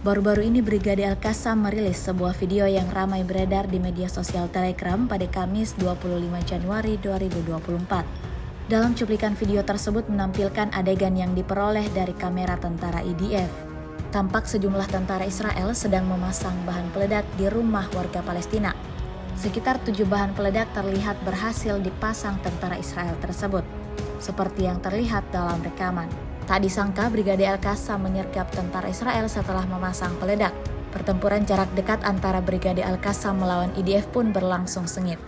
Baru-baru ini Brigade Al-Qassam merilis sebuah video yang ramai beredar di media sosial Telegram pada Kamis 25 Januari 2024. Dalam cuplikan video tersebut menampilkan adegan yang diperoleh dari kamera tentara IDF. Tampak sejumlah tentara Israel sedang memasang bahan peledak di rumah warga Palestina. Sekitar 7 bahan peledak terlihat berhasil dipasang tentara Israel tersebut, seperti yang terlihat dalam rekaman. Tak disangka Brigade Al-Qassam menyergap tentara Israel setelah memasang peledak. Pertempuran jarak dekat antara Brigade Al-Qassam melawan IDF pun berlangsung sengit.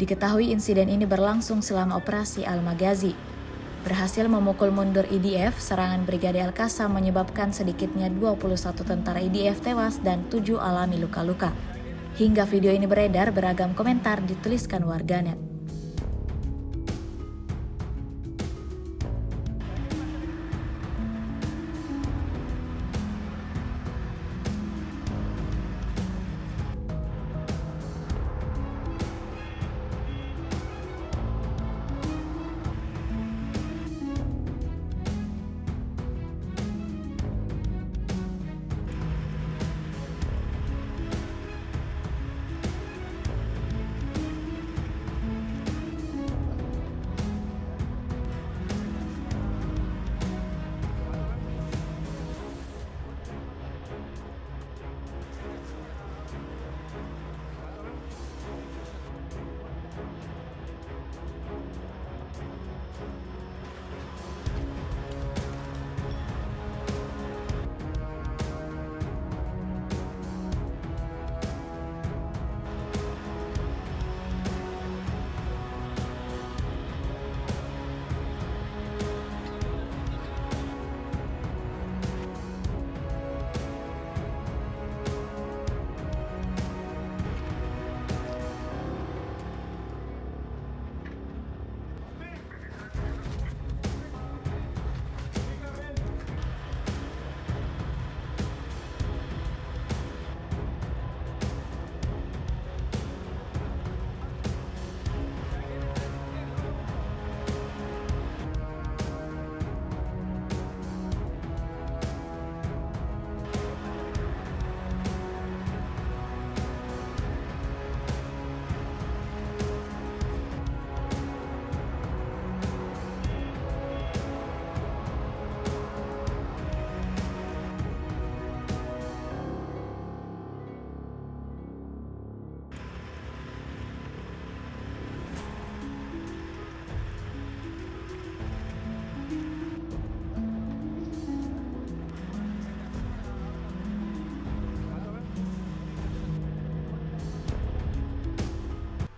Diketahui insiden ini berlangsung selama operasi Al-Maghazi. Berhasil memukul mundur IDF, serangan Brigade Al-Qassam menyebabkan sedikitnya 21 tentara IDF tewas dan 7 alami luka-luka. Hingga video ini beredar, beragam komentar dituliskan warganet.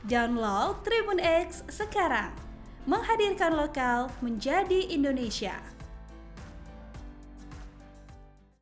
Download Tribun X sekarang, menghadirkan lokal menjadi Indonesia.